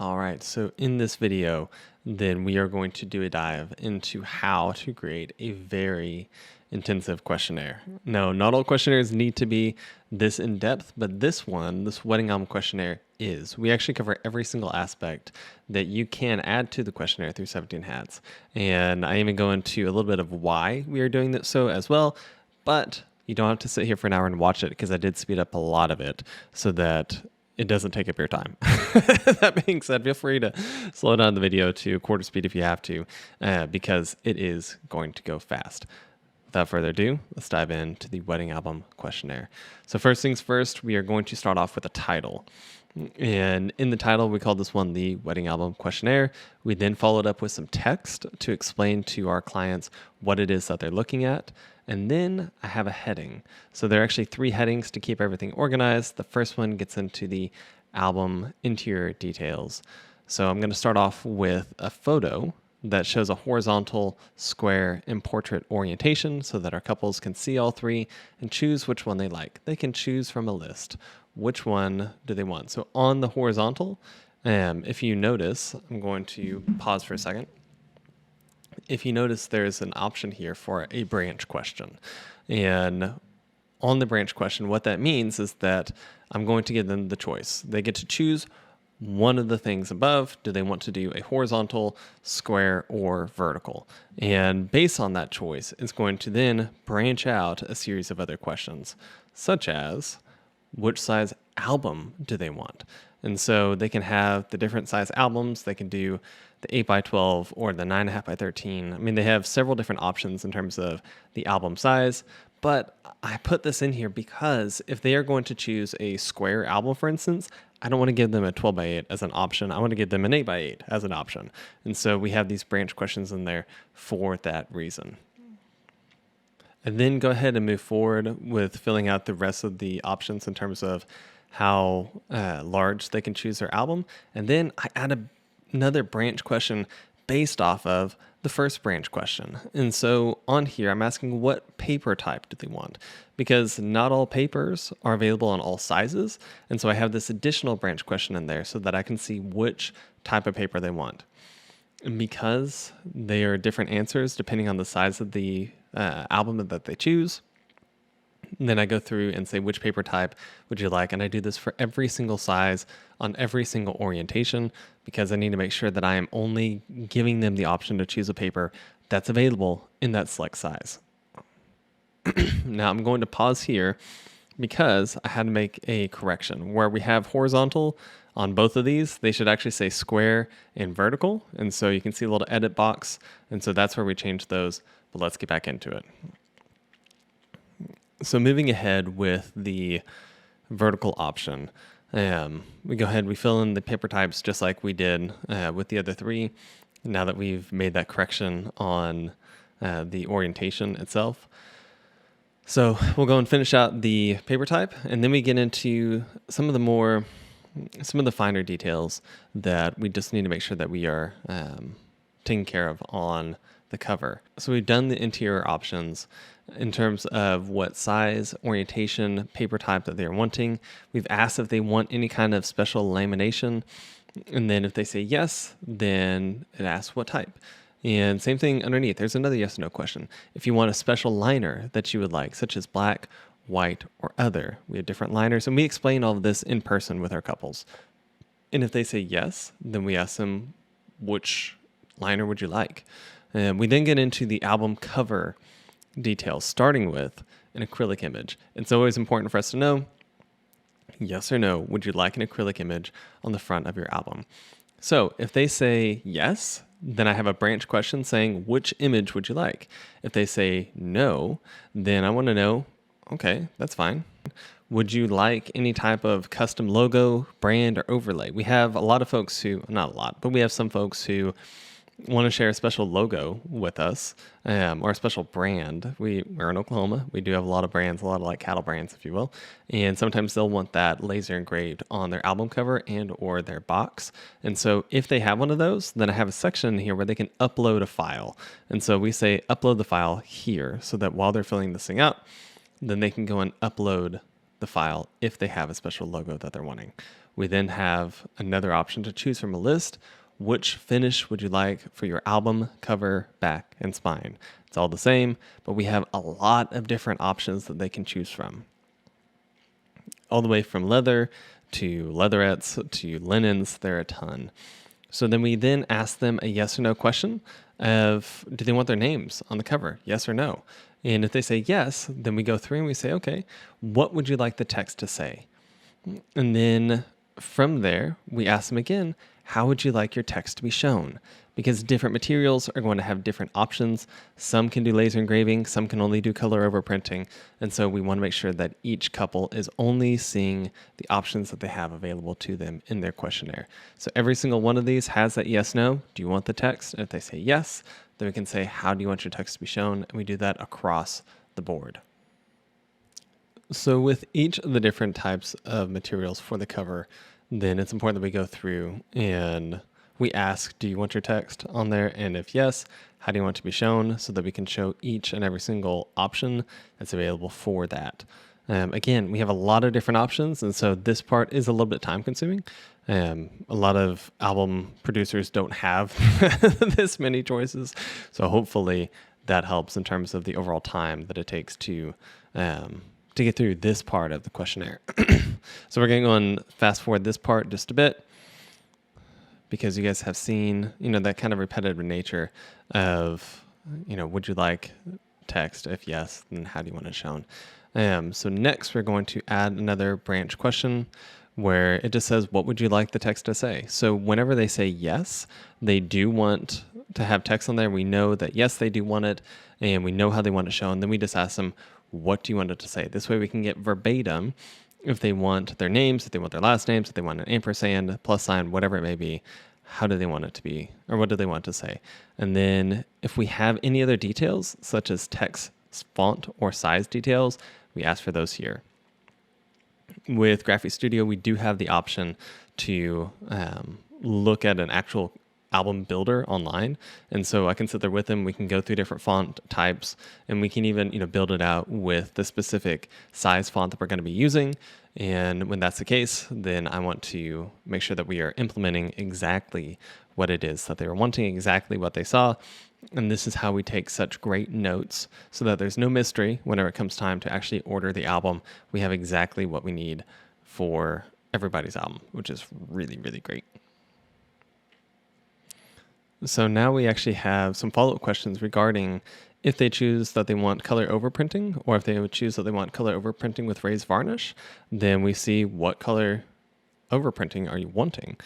All right, so in this video, then we are going to do a dive into how to create a very intensive questionnaire. No, not all questionnaires need to be this in depth, but this one, this wedding album questionnaire is. We actually cover every single aspect that you can add to the questionnaire through 17 Hats. And I even go into a little bit of why we are doing that so as well, but you don't have to sit here for an hour and watch it because I did speed up a lot of it so that it doesn't take up your time. That being said, feel free to slow down the video to quarter speed if you have to, because it is going to go fast. Without further ado, let's dive into the wedding album questionnaire. So first things first, we are going to start off with a title. And in the title, we call this one the wedding album questionnaire. We then followed up with some text to explain to our clients what it is that they're looking at. And then I have a heading. So there are actually 3 headings to keep everything organized. The first one gets into the album interior details. So I'm going to start off with a photo that shows a horizontal, square, and portrait orientation so that our couples can see all 3 and choose which one they like. They can choose from a list. Which one do they want? So on the horizontal, if you notice, I'm going to pause for a second. If you notice, there's an option here for a branch question. And on the branch question, what that means is that I'm going to give them the choice. They get to choose one of the things above. Do they want to do a horizontal, square, or vertical? And based on that choice, it's going to then branch out a series of other questions, such as which size album do they want? And so they can have the different size albums. They can do the 8x12 or the 9.5x13. I mean, they have several different options in terms of the album size, but I put this in here because if they are going to choose a square album, for instance, I don't want to give them a 12x8 as an option. I want to give them an 8x8 as an option. And so we have these branch questions in there for that reason. And then go ahead and move forward with filling out the rest of the options in terms of how large they can choose their album. And then I add another branch question based off of the first branch question. And so on here, I'm asking what paper type do they want? Because not all papers are available on all sizes. And so I have this additional branch question in there so that I can see which type of paper they want. And because they are different answers depending on the size of the album that they choose, then I go through and say, which paper type would you like? And I do this for every single size on every single orientation because I need to make sure that I am only giving them the option to choose a paper that's available in that select size. Now I'm going to pause here because I had to make a correction. Where we have horizontal on both of these, they should actually say square and vertical. And so you can see a little edit box. And so that's where we changed those. But let's get back into it. So moving ahead with the vertical option, we go ahead, we fill in the paper types just like we did with the other 3, now that we've made that correction on the orientation itself. So we'll go and finish out the paper type, and then we get into some of the finer details that we just need to make sure that we are taking care of on the cover. So we've done the interior options in terms of what size, orientation, paper type that they're wanting. We've asked if they want any kind of special lamination. And then if they say yes, then it asks what type. And same thing underneath. There's another yes or no question. If you want a special liner that you would like, such as black, white, or other, we have different liners. And we explain all of this in person with our couples. And if they say yes, then we ask them, which liner would you like? And we then get into the album cover details, starting with an acrylic image. It's always important for us to know, yes or no, would you like an acrylic image on the front of your album? So if they say yes, then I have a branch question saying, which image would you like? If they say no, then I want to know, okay, that's fine. Would you like any type of custom logo, brand, or overlay? We have a lot of folks who, not a lot, but we have some folks who want to share a special logo with us or a special brand. We're in Oklahoma. We do have a lot of brands, a lot of like cattle brands, if you will. And sometimes they'll want that laser engraved on their album cover and or their box. And so if they have one of those, then I have a section here where they can upload a file. And so we say upload the file here so that while they're filling this thing out, then they can go and upload the file if they have a special logo that they're wanting. we then have another option to choose from a list. Which finish would you like for your album cover, back, and spine? It's all the same, but we have a lot of different options that they can choose from. All the way from leather to leatherettes to linens, there are a ton. So then we then ask them a yes or no question of, do they want their names on the cover? Yes or no? And if they say yes, then we go through and we say, okay, what would you like the text to say? And then from there, we ask them again, how would you like your text to be shown? Because different materials are going to have different options. Some can do laser engraving, some can only do color overprinting. And so we want to make sure that each couple is only seeing the options that they have available to them in their questionnaire. So every single one of these has that yes, no. Do you want the text? And if they say yes, then we can say, how do you want your text to be shown? And we do that across the board. So with each of the different types of materials for the cover, then it's important that we go through and we ask, do you want your text on there? And if yes, how do you want it to be shown, so that we can show each and every single option that's available for that. Again, we have a lot of different options, and so this part is a little bit time consuming. A lot of album producers don't have this many choices, so hopefully that helps in terms of the overall time that it takes to get through this part of the questionnaire. So we're going to go and fast forward this part just a bit, because you guys have seen, that kind of repetitive nature of, would you like text? If yes, then how do you want it shown? So next we're going to add another branch question where it just says, what would you like the text to say? So whenever they say yes, they do want to have text on there. We know that yes, they do want it, and we know how they want it shown. Then we just ask them, what do you want it to say? This way we can get verbatim if they want their names, if they want their last names, if they want an ampersand, plus sign, whatever it may be. How do they want it to be, or what do they want to say? And then if we have any other details, such as text, font, or size details, we ask for those here. With Graphic Studio, we do have the option to look at an actual album builder online. And so I can sit there with them. We can go through different font types, and we can even, build it out with the specific size font that we're going to be using. And when that's the case, then I want to make sure that we are implementing exactly what it is that they were wanting, exactly what they saw. And this is how we take such great notes so that there's no mystery whenever it comes time to actually order the album. We have exactly what we need for everybody's album, which is really, really great. So now we actually have some follow-up questions regarding if they choose that they want color overprinting, or if they would choose that they want color overprinting with raised varnish. Then we see, what color overprinting are you wanting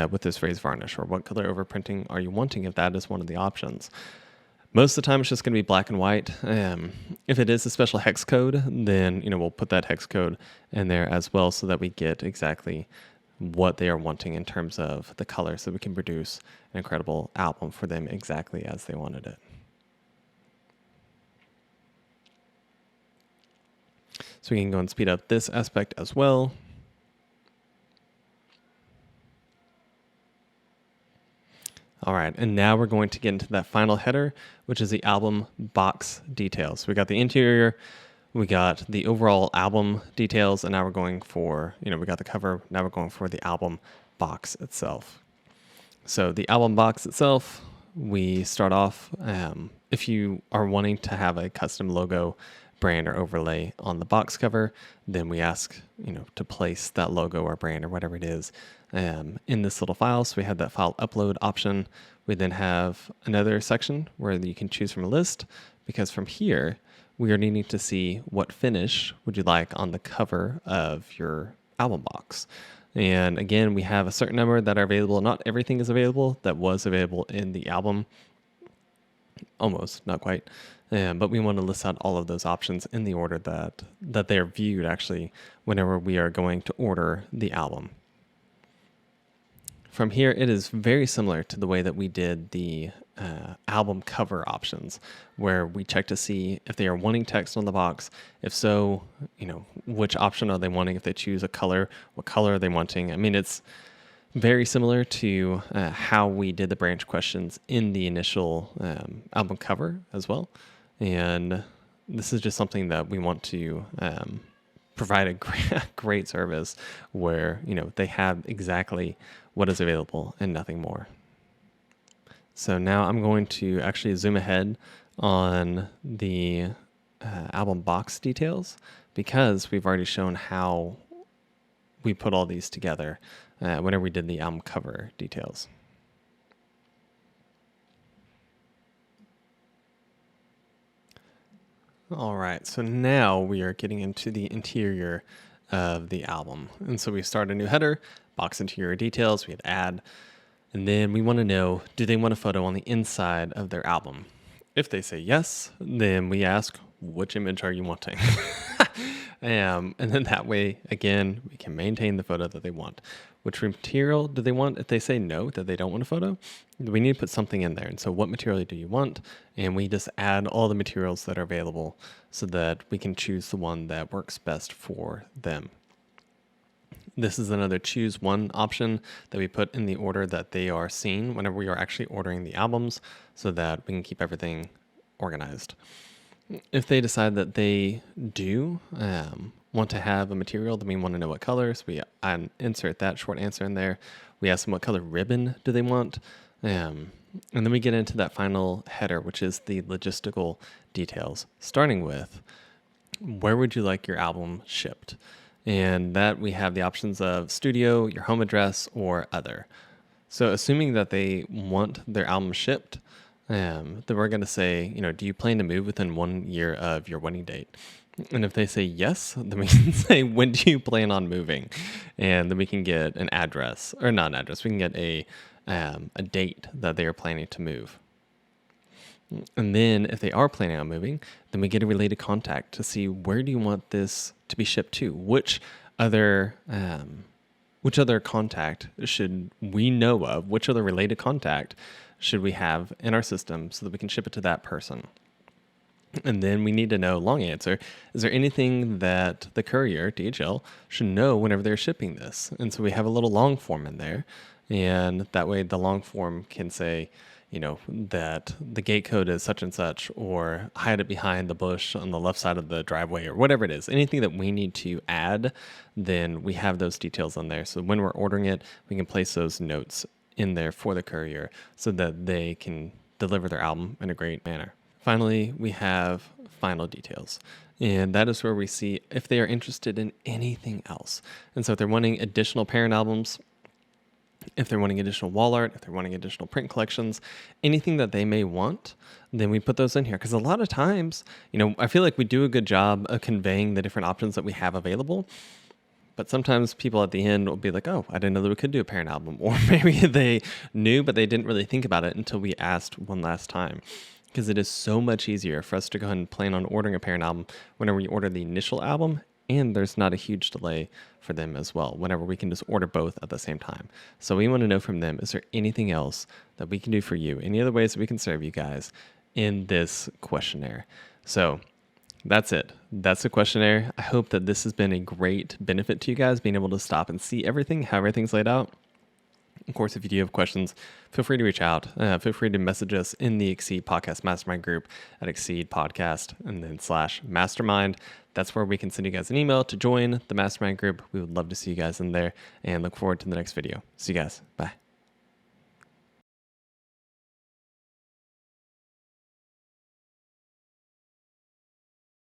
with this raised varnish, or what color overprinting are you wanting if that is one of the options. Most of the time it's just going to be black and white. If it is a special hex code, then we'll put that hex code in there as well, so that we get exactly what they are wanting in terms of the color, so we can produce an incredible album for them exactly as they wanted it. So we can go and speed up this aspect as well. All right, and now we're going to get into that final header, which is the album box details. We got the interior, we got the overall album details, and now we're going for, we got the cover, now we're going for the album box itself. So the album box itself, we start off, if you are wanting to have a custom logo, brand, or overlay on the box cover, then we ask, to place that logo or brand or whatever it is in this little file. So we have that file upload option. We then have another section where you can choose from a list, because from here, we are needing to see what finish would you like on the cover of your album box. And again, we have a certain number that are available. Not everything is available that was available in the album. Almost, not quite. But we want to list out all of those options in the order that they're viewed, actually, whenever we are going to order the album. From here, it is very similar to the way that we did the album cover options, where we check to see if they are wanting text on the box. If so, which option are they wanting? If they choose a color, what color are they wanting? I mean, it's very similar to how we did the branch questions in the initial album cover as well. And this is just something that we want to provide a great service where, they have exactly what is available and nothing more. So now I'm going to actually zoom ahead on the album box details, because we've already shown how we put all these together whenever we did the album cover details. All right, so now we are getting into the interior of the album. And so we start a new header, box interior details, we hit add, and then we want to know, do they want a photo on the inside of their album? If they say yes, then we ask, which image are you wanting? And then that way, again, we can maintain the photo that they want. Which material do they want? If they say no, that they don't want a photo, we need to put something in there. And so what material do you want? And we just add all the materials that are available so that we can choose the one that works best for them. This is another choose one option that we put in the order that they are seen whenever we are actually ordering the albums, so that we can keep everything organized. If they decide that they do want to have a material, then we want to know what color. So we insert that short answer in there. We ask them what color ribbon do they want. And then we get into that final header, which is the logistical details, starting with where would you like your album shipped? And that we have the options of studio, your home address, or other. So assuming that they want their album shipped, then we're going to say, do you plan to move within 1 year of your wedding date? And if they say yes, then we can say, when do you plan on moving? And then we can get an address, or not an address, we can get a date that they are planning to move. And then if they are planning on moving, then we get a related contact to see, where do you want this to be shipped to? Which other contact should we know of? Which other related contact should we have in our system so that we can ship it to that person? And then we need to know, long answer, is there anything that the courier, DHL, should know whenever they're shipping this? And so we have a little long form in there. And that way the long form can say, that the gate code is such and such, or hide it behind the bush on the left side of the driveway, or whatever it is. Anything that we need to add, then we have those details on there. So when we're ordering it, we can place those notes in there for the courier so that they can deliver their album in a great manner. Finally, we have final details. And that is where we see if they are interested in anything else. And so if they're wanting additional parent albums, if they're wanting additional wall art, if they're wanting additional print collections, anything that they may want, then we put those in here. Because a lot of times, I feel like we do a good job of conveying the different options that we have available. But sometimes people at the end will be like, oh, I didn't know that we could do a parent album. Or maybe they knew, but they didn't really think about it until we asked one last time. Because it is so much easier for us to go ahead and plan on ordering a parent album whenever we order the initial album, and there's not a huge delay for them as well, whenever we can just order both at the same time. So we want to know from them, is there anything else that we can do for you? Any other ways that we can serve you guys in this questionnaire? So that's it. That's the questionnaire. I hope that this has been a great benefit to you guys, being able to stop and see everything, how everything's laid out. Of course, if you do have questions, feel free to reach out. Feel free to message us in the Exceed Podcast Mastermind group at Exceed Podcast and then /mastermind. That's where we can send you guys an email to join the mastermind group. We would love to see you guys in there and look forward to the next video. See you guys. Bye.